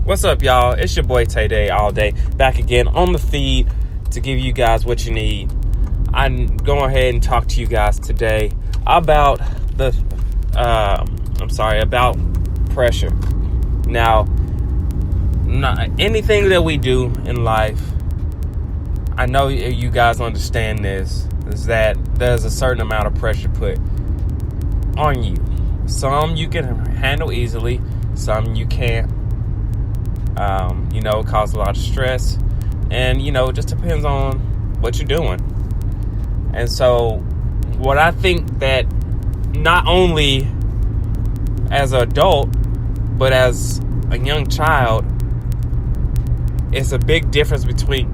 What's up, y'all? It's your boy Tay Day all day, back again on the feed to give you guys what you need. I'm going ahead and talk to you guys today about about pressure. Now, not anything that we do in life, I know you guys understand this, is that there's a certain amount of pressure put on you. Some you can handle easily, some you can't. It causes a lot of stress, and it just depends on what you're doing. And so what I think that not only as an adult but as a young child, it's a big difference between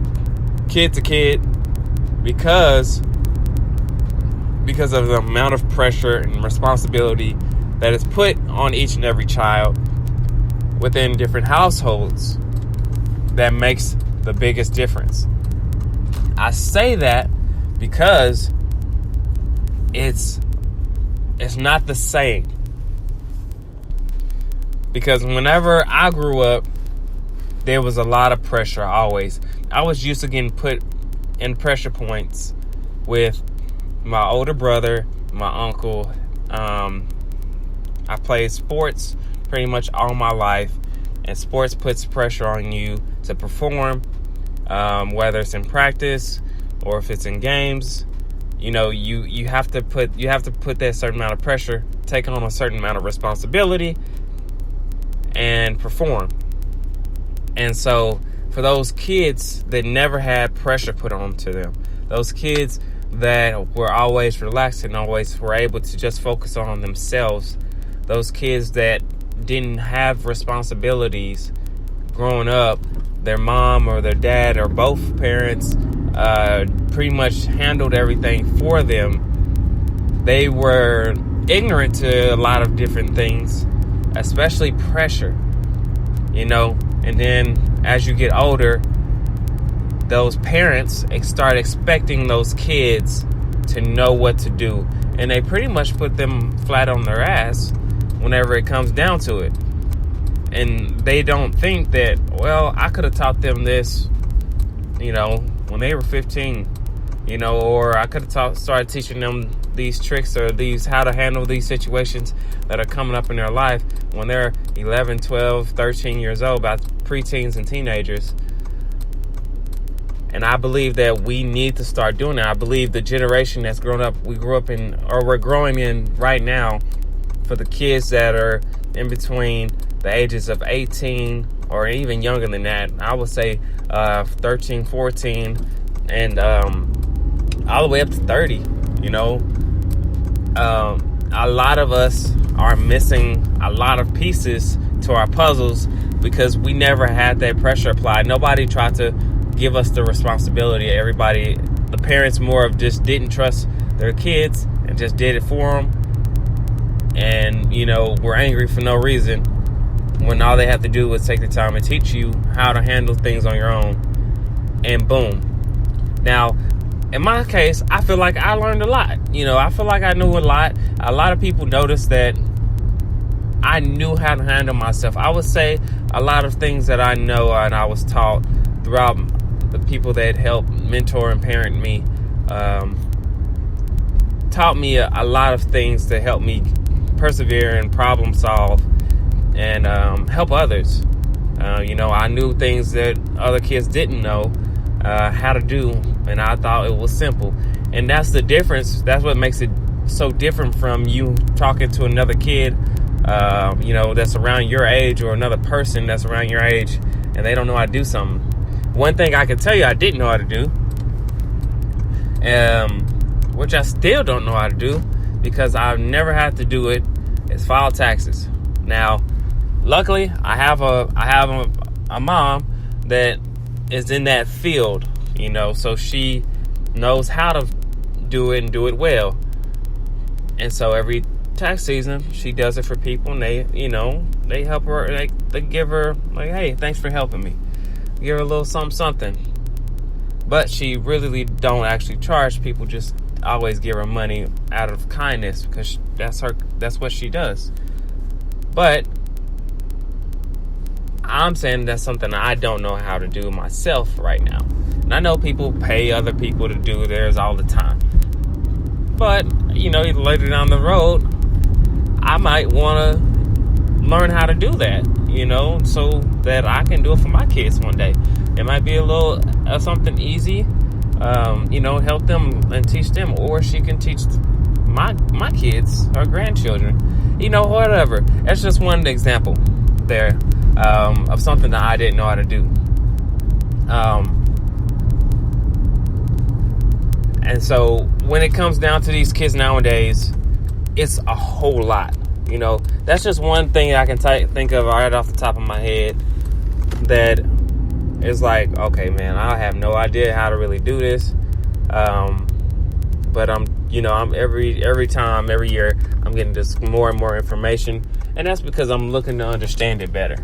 kid to kid because of the amount of pressure and responsibility that is put on each and every child within different households that makes the biggest difference. I say that because it's not the same. Because whenever I grew up, there was a lot of pressure always. I was used to getting put in pressure points with my older brother, my uncle. I played sports pretty much all my life, and sports puts pressure on you to perform, whether it's in practice or if it's in games. You have to put that certain amount of pressure, take on a certain amount of responsibility, and perform. And so for those kids that never had pressure put on to them, those kids that were always relaxed and always were able to just focus on themselves, those kids that didn't have responsibilities growing up, their mom or their dad or both parents pretty much handled everything for them. They were ignorant to a lot of different things, especially pressure, and then as you get older, those parents start expecting those kids to know what to do, and they pretty much put them flat on their ass whenever it comes down to it. And they don't think that, well, I could have taught them this, when they were 15, or I could have started teaching them these tricks or how to handle these situations that are coming up in their life when they're 11, 12, 13 years old, about preteens and teenagers. And I believe that we need to start doing that. I believe the generation that's we're growing in right now, for the kids that are in between the ages of 18 or even younger than that, I would say 13, 14, and all the way up to 30, a lot of us are missing a lot of pieces to our puzzles because we never had that pressure applied. Nobody tried to give us the responsibility. The parents more of just didn't trust their kids and just did it for them. And, we're angry for no reason when all they have to do was take the time and teach you how to handle things on your own. And boom. Now, in my case, I feel like I learned a lot. I feel like I knew a lot. A lot of people noticed that I knew how to handle myself. I would say a lot of things that I know and I was taught throughout the people that helped mentor and parent me, taught me a lot of things to help me persevere and problem solve and help others. I knew things that other kids didn't know how to do, and I thought it was simple. And that's the difference. That's what makes it so different from you talking to another kid that's around your age, or another person that's around your age, and they don't know how to do something. One thing I can tell you I didn't know how to do, which I still don't know how to do because I've never had to do it, is file taxes. Now, luckily, I have a mom that is in that field, so she knows how to do it and do it well. And so every tax season, she does it for people, and they help her. They give her, like, hey, thanks for helping me. Give her a little something. But she really don't actually charge people, just always give her money out of kindness because that's what she does. But I'm saying that's something I don't know how to do myself right now. And I know people pay other people to do theirs all the time. But, later down the road, I might want to learn how to do that, so that I can do it for my kids one day. It might be a little something easy, help them and teach them. Or she can teach my kids or grandchildren, whatever. That's just one example there of something that I didn't know how to do. And so when it comes down to these kids nowadays, it's a whole lot. That's just one thing I can think of right off the top of my head that is like, okay, man, I have no idea how to really do this. But I'm every year, I'm getting just more and more information. And that's because I'm looking to understand it better.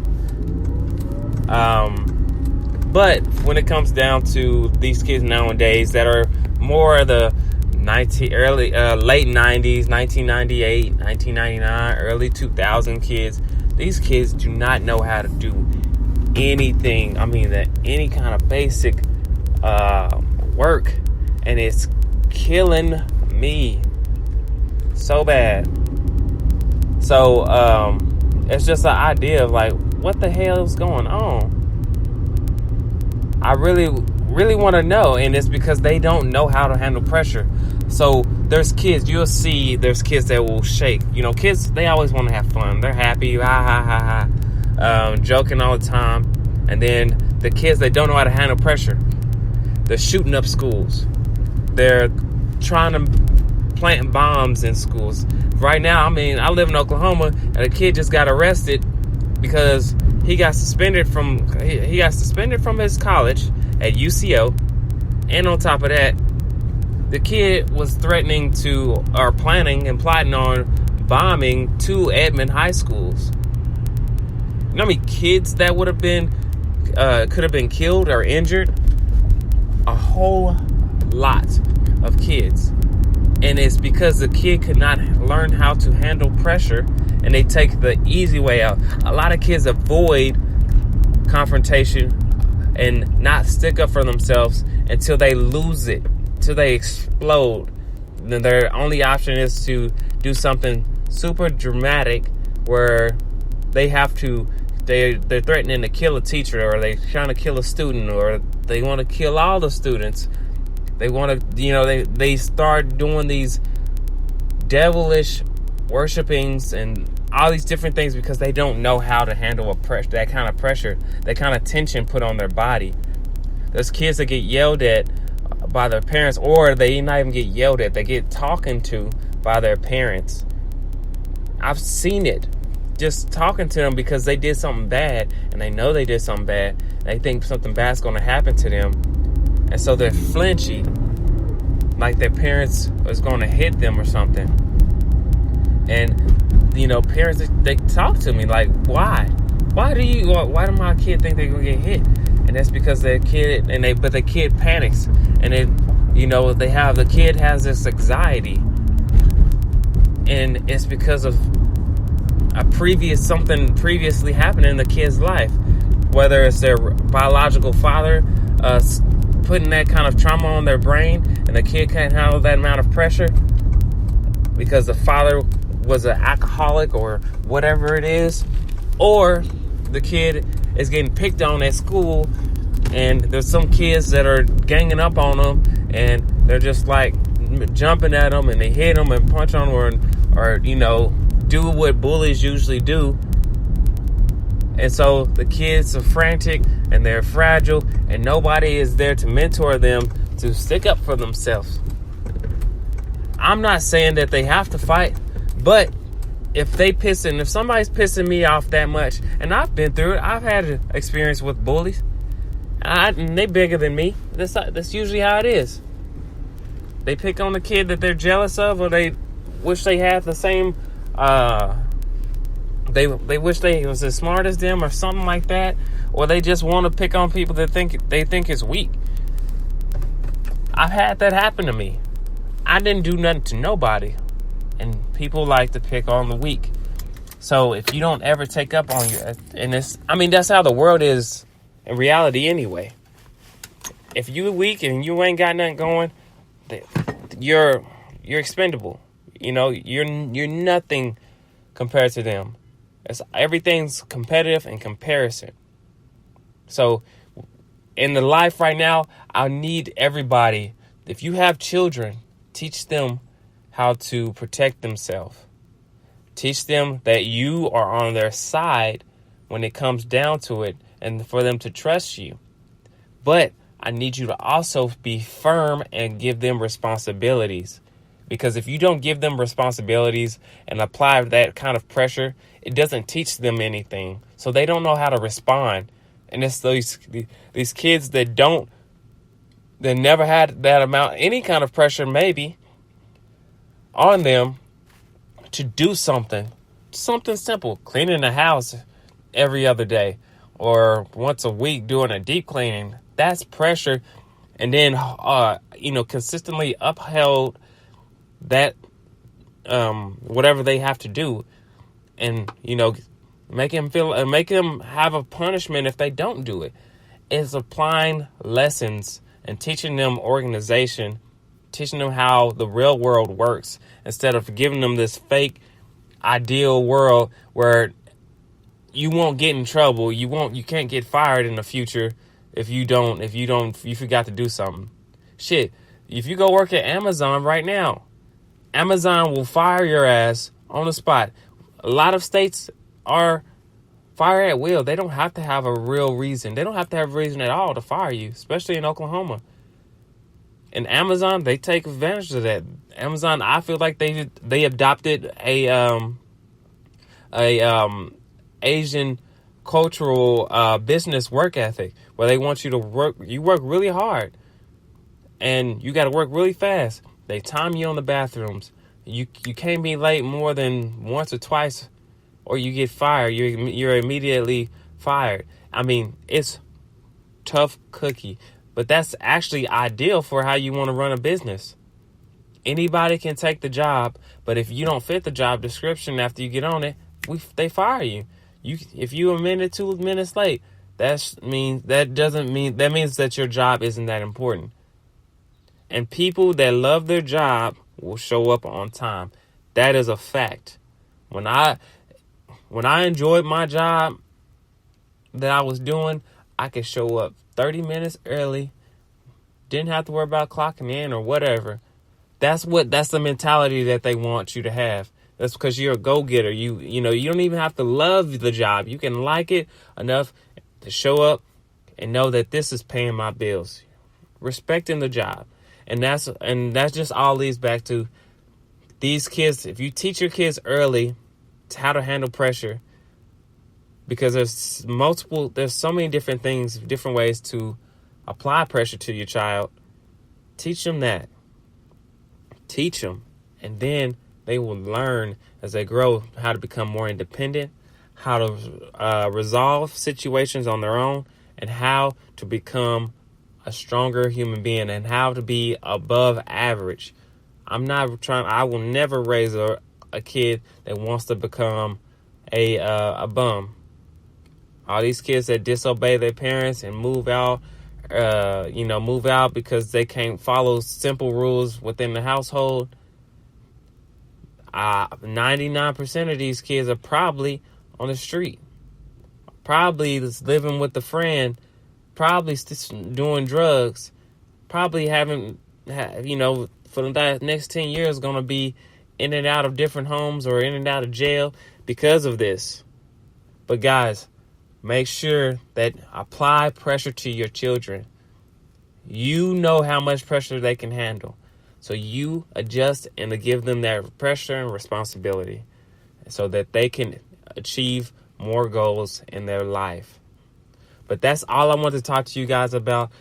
But when it comes down to these kids nowadays that are more of the late 90s, 1998, 1999, early 2000 kids, these kids do not know how to do anything. I mean, any kind of basic work, and it's killing me so bad. So it's just an idea of like, what the hell is going on? I really want to know, and it's because they don't know how to handle pressure. So there's kids that will shake. Kids, they always want to have fun. They're happy, joking all the time. And then the kids that don't know how to handle pressure, they're shooting up schools. They're trying to plant bombs in schools. Right now, I live in Oklahoma, and a kid just got arrested because he got suspended from his college at UCO, and on top of that, the kid was planning and plotting on bombing 2 Edmond high schools. You know how many kids that would have been could have been killed or injured? A whole lot of kids. And it's because the kid could not learn how to handle pressure, and they take the easy way out. A lot of kids avoid confrontation and not stick up for themselves until they lose it, till they explode. Then their only option is to do something super dramatic where they're threatening to kill a teacher, or they're trying to kill a student, or they want to kill all the students. They want to, they start doing these devilish worshipings and all these different things because they don't know how to handle that kind of pressure, that kind of tension put on their body. There's kids that get yelled at by their parents, or they not even get yelled at, they get talking to by their parents. I've seen it. Just talking to them because they did something bad, and they know they did something bad. They think something bad's going to happen to them. And so they're flinchy, like their parents is going to hit them or something. And, parents, they talk to me like, why? Why do my kid think they're going to get hit? And that's because their kid, but the kid panics. And the kid has this anxiety. And it's because of something previously happened in the kid's life. Whether it's their biological father putting that kind of trauma on their brain, and the kid can't handle that amount of pressure because the father was an alcoholic or whatever it is, or the kid is getting picked on at school, and there's some kids that are ganging up on them, and they're just like jumping at them, and they hit them and punch on them, or do what bullies usually do. And so the kids are frantic and they're fragile, and nobody is there to mentor them to stick up for themselves. I'm not saying that they have to fight, but if somebody's pissing me off that much, and I've been through it, I've had an experience with bullies, and they're bigger than me. That's usually how it is. They pick on the kid that they're jealous of, or they wish they had the same. They wish they was as smart as them or something like that, or they just want to pick on people that they think is weak. I've had that happen to me. I didn't do nothing to nobody, and people like to pick on the weak. So if you don't ever take up on that's how the world is in reality anyway. If you weak and you ain't got nothing going, you're expendable. You're nothing compared to them. Everything's competitive and comparison. So in the life right now, I need everybody. If you have children, teach them how to protect themselves. Teach them that you are on their side when it comes down to it, and for them to trust you. But I need you to also be firm and give them responsibilities. Because if you don't give them responsibilities and apply that kind of pressure, it doesn't teach them anything. So they don't know how to respond. And it's these kids that never had that amount, any kind of pressure maybe, on them to do something simple, cleaning the house every other day or once a week doing a deep cleaning. That's pressure. And then, consistently upheld that, whatever they have to do, and, make them have a punishment if they don't do it. It's applying lessons and teaching them organization, teaching them how the real world works, instead of giving them this fake ideal world where you won't get in trouble. You can't get fired in the future if you forgot to do something. Shit, if you go work at Amazon right now, Amazon will fire your ass on the spot. A lot of states are fire at will. They don't have to have a real reason. They don't have to have a reason at all to fire you, especially in Oklahoma. And Amazon, they take advantage of that. Amazon, I feel like they adopted a Asian cultural business work ethic, where they want you to work. You work really hard, and you got to work really fast. They time you on the bathrooms. You can't be late more than once or twice, or you get fired. You're immediately fired. I mean, it's tough cookie, but that's actually ideal for how you want to run a business. Anybody can take the job, but if you don't fit the job description after you get on it, they fire you. If you a minute, 2 minutes late, that means that your job isn't that important. And people that love their job will show up on time. That is a fact. When I enjoyed my job that I was doing, I could show up 30 minutes early. Didn't have to worry about clocking in or whatever. That's the mentality that they want you to have. That's because you're a go-getter. You don't even have to love the job. You can like it enough to show up and know that this is paying my bills. Respecting the job. And that's just all leads back to these kids. If you teach your kids early how to handle pressure, because there's so many different things, different ways to apply pressure to your child. Teach them that. Teach them. And then they will learn as they grow how to become more independent, how to resolve situations on their own, and how to become a stronger human being, and how to be above average. I will never raise a kid that wants to become a bum. All these kids that disobey their parents and move out because they can't follow simple rules within the household. 99% of these kids are probably on the street, probably living with a friend, probably doing drugs, probably for the next 10 years going to be in and out of different homes or in and out of jail because of this. But guys, make sure that apply pressure to your children. You know how much pressure they can handle. So you adjust and to give them that pressure and responsibility so that they can achieve more goals in their life. But that's all I want to talk to you guys about.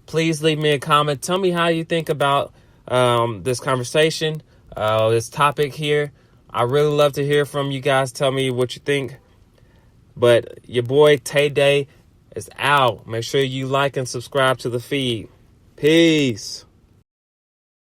Please leave me a comment. Tell me how you think about this conversation, this topic here. I really love to hear from you guys. Tell me what you think. But your boy Tay Day is out. Make sure you like and subscribe to the feed. Peace.